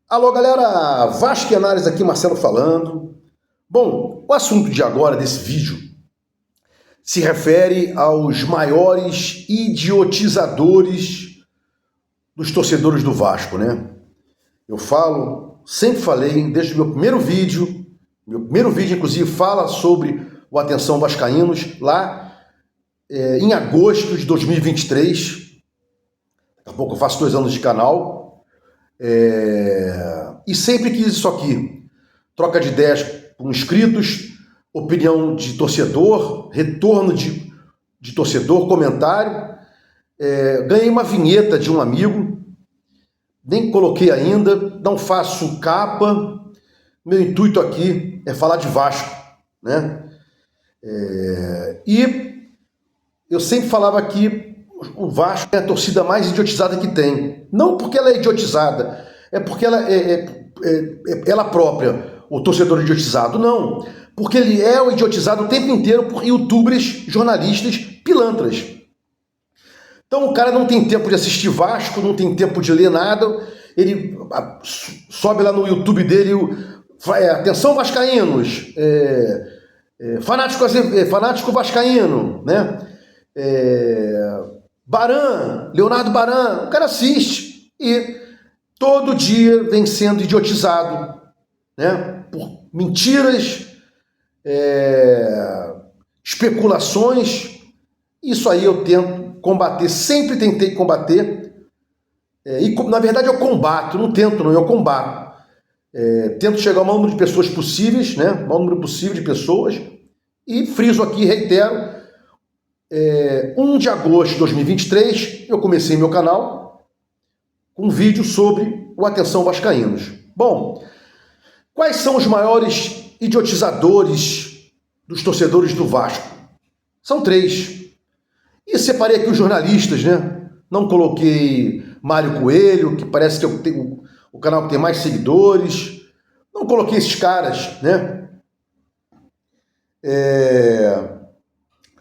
Alô, galera! Vasco e Análise aqui, Marcelo falando. Bom, o assunto de agora, desse vídeo, se refere aos maiores idiotizadores dos torcedores do Vasco, né? Sempre falei, desde o meu primeiro vídeo inclusive fala sobre o Atenção Vascaínos, lá em agosto de 2023. Daqui a pouco eu faço 2 anos de canal. E sempre quis isso aqui: troca de ideias com inscritos, opinião de torcedor, retorno de torcedor, comentário. Ganhei uma vinheta de um amigo, nem coloquei ainda, não faço capa. Meu intuito aqui é falar de Vasco, né? E eu sempre falava que o Vasco é a torcida mais idiotizada que tem. Não porque ela é idiotizada, é porque ela ela própria, o torcedor idiotizado, não. Porque ele é o idiotizado o tempo inteiro por youtubers, jornalistas, pilantras. Então o cara não tem tempo de assistir Vasco, não tem tempo de ler nada, ele sobe lá no YouTube dele, Atenção Vascaínos, fanático vascaíno, né? Leonardo Baran, o cara assiste e todo dia vem sendo idiotizado, né, por mentiras, especulações. Isso aí eu tento combater, sempre tentei combater, e na verdade eu combato, não tento não, eu combato. Tento chegar ao maior número de pessoas possíveis, né, o maior número possível de pessoas, e friso aqui, reitero, 1 de agosto de 2023, eu comecei meu canal com um vídeo sobre o Atenção Vascaínos. Bom, quais são os maiores idiotizadores dos torcedores do Vasco? São 3. E separei aqui os jornalistas, né? Não coloquei Mário Coelho, que parece que é o canal que tem mais seguidores. Não coloquei esses caras, né?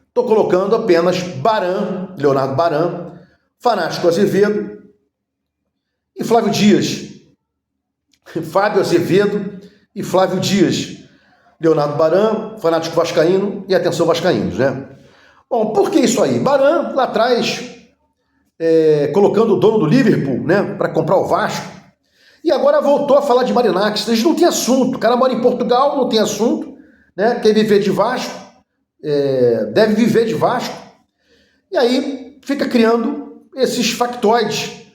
Estou colocando apenas Baran, Leonardo Baran, Fanático Azevedo e Flávio Dias. Fábio Azevedo e Flávio Dias. Leonardo Baran, Fanático Vascaíno e Atenção Vascaínos, né? Bom, por que isso aí? Baran, lá atrás, colocando o dono do Liverpool, né, para comprar o Vasco, e agora voltou a falar de Marinax. Eles não têm assunto. O cara mora em Portugal, não tem assunto, né? Quer viver de Vasco, deve viver de Vasco, e aí fica criando esses factoides.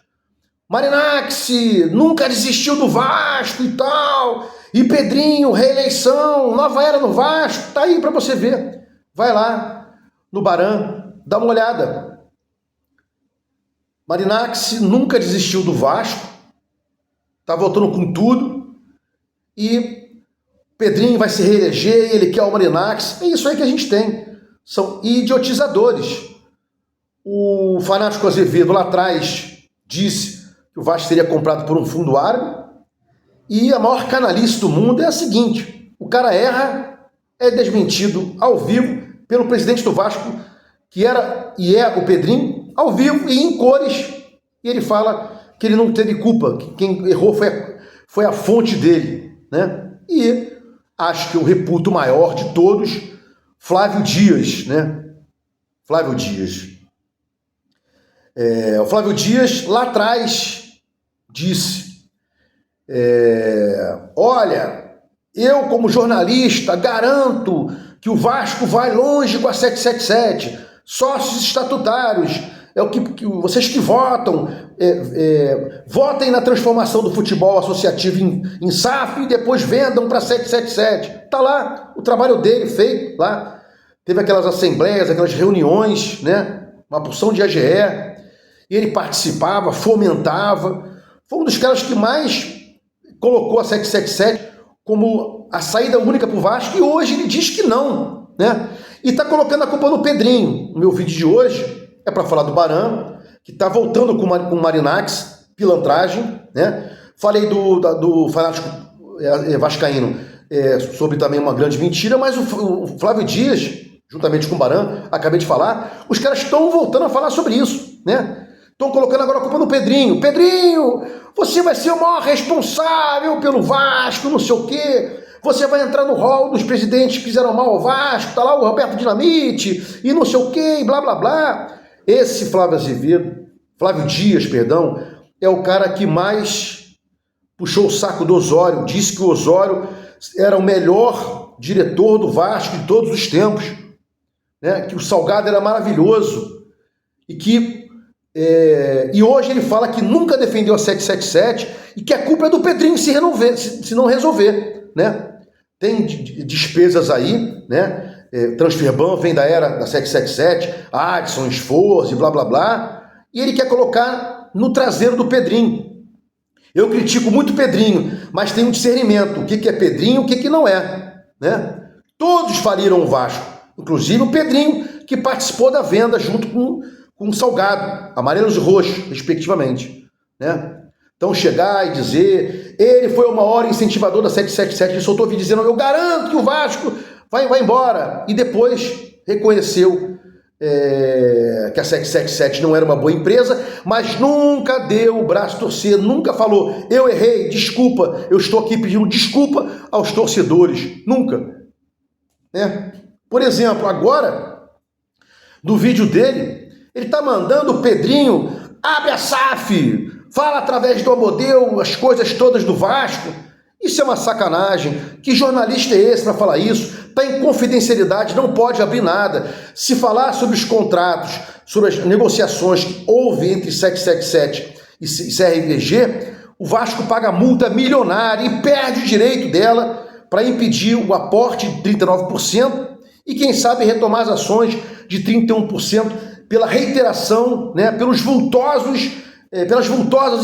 Marinax nunca desistiu do Vasco e tal, e Pedrinho, reeleição, nova era no Vasco. Tá aí para você ver. Vai lá no Baran, dá uma olhada. Marinax nunca desistiu do Vasco, tá voltando com tudo, e Pedrinho vai se reeleger e ele quer o Marinax. É isso aí que a gente tem. São idiotizadores. O Fanático Azevedo lá atrás disse que o Vasco seria comprado por um fundo árabe. E a maior canalice do mundo é a seguinte: o cara erra, é desmentido ao vivo pelo presidente do Vasco, que era e é o Pedrinho, ao vivo e em cores. E ele fala que ele não teve culpa, que quem errou foi a fonte dele, né? E acho que o reputo maior de todos, Flávio Dias, né? Flávio Dias. O Flávio Dias, lá atrás, disse: olha, eu como jornalista garanto que o Vasco vai longe com a 777, sócios estatutários, é o que vocês que votam, votem na transformação do futebol associativo em SAF e depois vendam para 777. Tá lá o trabalho dele feito lá. Teve aquelas assembleias, aquelas reuniões, né? Uma porção de AGE, e ele participava, fomentava. Foi um dos caras que mais colocou a 777 como a saída única para o Vasco, e hoje ele diz que não, né? E tá colocando a culpa no Pedrinho. O meu vídeo de hoje é para falar do Baran, que está voltando com o Marinax, pilantragem, né? Falei do Fanático Vascaíno, sobre também uma grande mentira, mas o Flávio Dias, juntamente com o Baran, acabei de falar, os caras estão voltando a falar sobre isso, né? Estão colocando agora a culpa no Pedrinho. Pedrinho, você vai ser o maior responsável pelo Vasco, não sei o quê. Você vai entrar no rol dos presidentes que fizeram mal ao Vasco, tá lá o Roberto Dinamite, e não sei o quê, e blá, blá, blá. Esse Flávio Dias, é o cara que mais puxou o saco do Osório, disse que o Osório era o melhor diretor do Vasco de todos os tempos, né? Que o Salgado era maravilhoso, e que e hoje ele fala que nunca defendeu a 777 e que a culpa é do Pedrinho se não resolver, né? Tem despesas aí, né? Transferban vem da era da 777, Adson, esforço e blá blá blá, e ele quer colocar no traseiro do Pedrinho. Eu critico muito o Pedrinho, mas tem um discernimento, o que é Pedrinho e o que não é, né? Todos faliram o Vasco, inclusive o Pedrinho, que participou da venda junto com o Salgado, amarelos e roxos, respectivamente, né? Então chegar e dizer, ele foi o maior incentivador da 777, ele soltou vídeo dizendo, eu garanto que o Vasco vai embora, e depois reconheceu que a 777 não era uma boa empresa, mas nunca deu o braço a torcer, nunca falou, eu errei, desculpa, eu estou aqui pedindo desculpa aos torcedores, nunca, né? Por exemplo, agora, no vídeo dele, ele está mandando o Pedrinho, abre a SAF, fala através do Amodeu as coisas todas do Vasco. Isso é uma sacanagem. Que jornalista é esse para falar isso? Está em confidencialidade, não pode abrir nada. Se falar sobre os contratos, sobre as negociações que houve entre 777 e CRVG, o Vasco paga multa milionária e perde o direito dela para impedir o aporte de 39% e, quem sabe, retomar as ações de 31% pela reiteração, né, pelas vultosas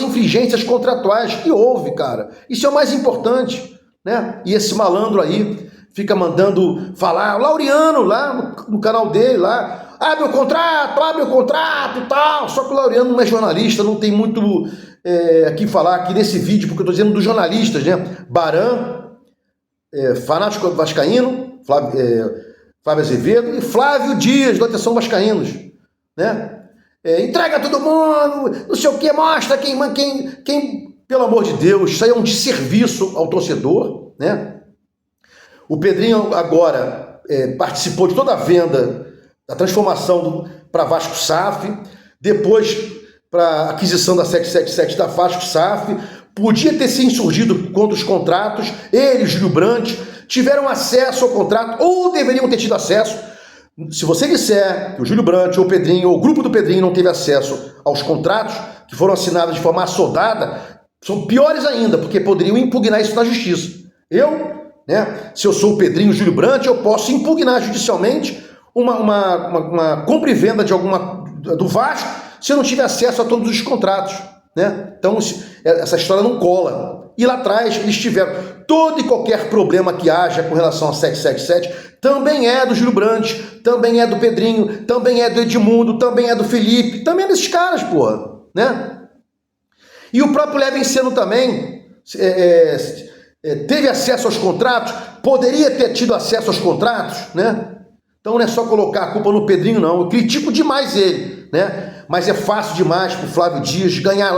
infringências contratuais que houve, cara. Isso é o mais importante, né? E esse malandro aí fica mandando falar, o Laureano lá no canal dele, lá, abre o contrato e tal. Só que o Laureano não é jornalista, não tem muito aqui falar aqui nesse vídeo, porque eu tô dizendo dos jornalistas, né? Baran, fanático vascaíno, Flávio Azevedo e Flávio Dias, do Atenção Vascaínos, né? Entrega todo mundo, não sei o que, mostra quem, pelo amor de Deus, isso aí é um desserviço ao torcedor, né? O Pedrinho agora participou de toda a venda, da transformação para Vasco SAF, depois para a aquisição da 777 da Vasco SAF, podia ter se insurgido contra os contratos, ele e Júlio Brandt tiveram acesso ao contrato, ou deveriam ter tido acesso. Se você disser que o Júlio Brandt ou o Pedrinho, ou o grupo do Pedrinho não teve acesso aos contratos que foram assinados de forma assodada, são piores ainda, porque poderiam impugnar isso na justiça. Se eu sou o Pedrinho, o Júlio Brandt, eu posso impugnar judicialmente uma compra e venda do Vasco se eu não tiver acesso a todos os contratos, né? Então, essa história não cola. E lá atrás eles tiveram todo e qualquer problema que haja com relação a 777, também é do Júlio Brandt, também é do Pedrinho, também é do Edmundo, também é do Felipe, também é desses caras, porra, né? E o próprio Levenceno também teve acesso aos contratos, poderia ter tido acesso aos contratos, né? Então não é só colocar a culpa no Pedrinho, não. Eu critico demais ele, né? Mas é fácil demais pro Flávio Dias ganhar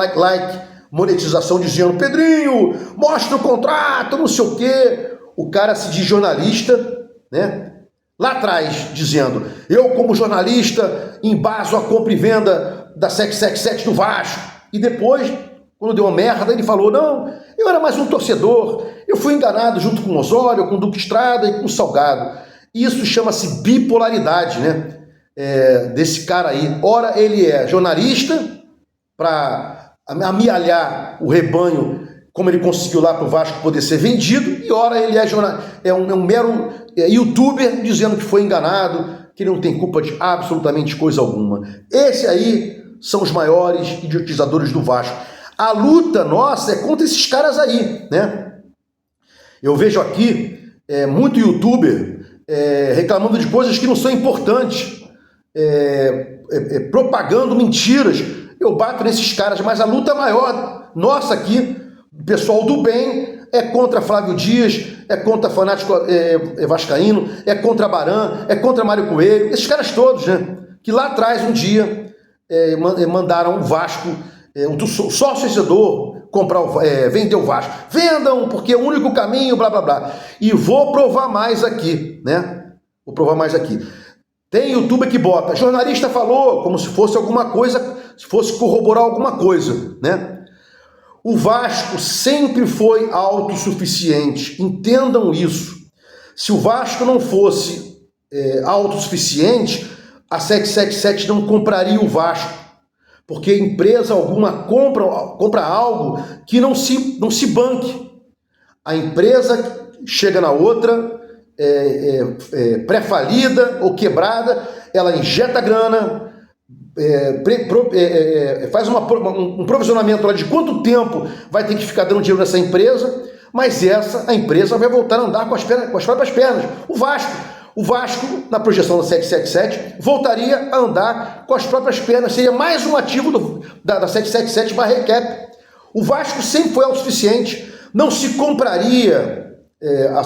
monetização dizendo, Pedrinho, mostra o contrato, não sei o quê. O cara se diz jornalista, né? Lá atrás, dizendo, eu como jornalista embaso a compra e venda da 777 do Vasco. E depois, quando deu uma merda, ele falou, não, eu era mais um torcedor, eu fui enganado junto com o Osório, com o Duque Estrada e com o Salgado. Isso chama-se bipolaridade, né? Desse cara aí. Ora ele é jornalista para amealhar o rebanho, como ele conseguiu lá para o Vasco poder ser vendido, e ora ele é um mero youtuber dizendo que foi enganado, que ele não tem culpa de absolutamente coisa alguma. Esse aí são os maiores idiotizadores do Vasco. A luta nossa é contra esses caras aí, né? Eu vejo aqui muito youtuber reclamando de coisas que não são importantes, propagando mentiras. Eu bato nesses caras, mas a luta maior nossa aqui, o pessoal do bem, é contra Flávio Dias, é contra fanático vascaíno, é contra Baran, é contra Mário Coelho, esses caras todos, né? Que lá atrás, um dia, mandaram o Vasco, o sócio-torcedor, vender o Vasco. Vendam, porque é o único caminho, blá, blá, blá. E vou provar mais aqui, né? Vou provar mais aqui. Tem youtuber que bota, jornalista falou, como se fosse alguma coisa, se fosse corroborar alguma coisa, né? O Vasco sempre foi autossuficiente, entendam isso. Se o Vasco não fosse autossuficiente, a 777 não compraria o Vasco, porque empresa alguma compra algo que não se banque. A empresa chega na outra, pré-falida ou quebrada, ela injeta grana, faz um provisionamento lá de quanto tempo vai ter que ficar dando dinheiro nessa empresa, mas a empresa vai voltar a andar com as próprias pernas. O Vasco, na projeção da 777, voltaria a andar com as próprias pernas, seria mais um ativo da 777 / Recap. O Vasco sempre foi autossuficiente, não se compraria a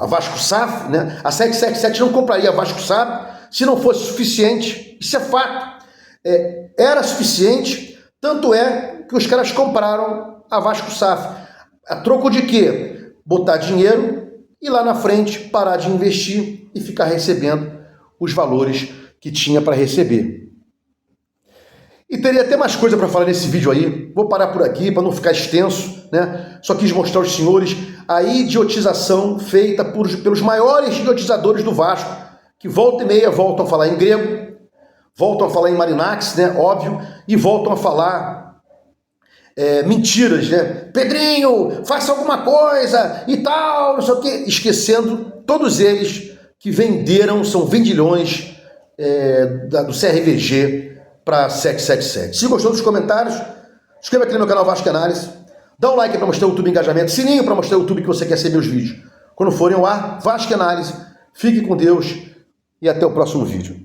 Vasco SAF, né? A 777 não compraria a Vasco SAF se não fosse suficiente. Isso é fato. Era suficiente, tanto é que os caras compraram a Vasco SAF. A troco de quê? Botar dinheiro e lá na frente parar de investir e ficar recebendo os valores que tinha para receber. E teria até mais coisa para falar nesse vídeo aí. Vou parar por aqui para não ficar extenso, né? Só quis mostrar aos senhores a idiotização feita pelos maiores idiotizadores do Vasco, que volta e meia voltam a falar em grego, voltam a falar em Marinax, né? Óbvio, e voltam a falar mentiras, né? Pedrinho, faça alguma coisa e tal, não sei o quê. Esquecendo todos eles que são vendilhões do CRVG para 777. Se gostou dos comentários, inscreva aqui no meu canal Vasco Análise, dá um like para mostrar o YouTube engajamento, sininho para mostrar o YouTube que você quer receber os vídeos. Quando forem ao ar, Vasco Análise, fique com Deus e até o próximo vídeo.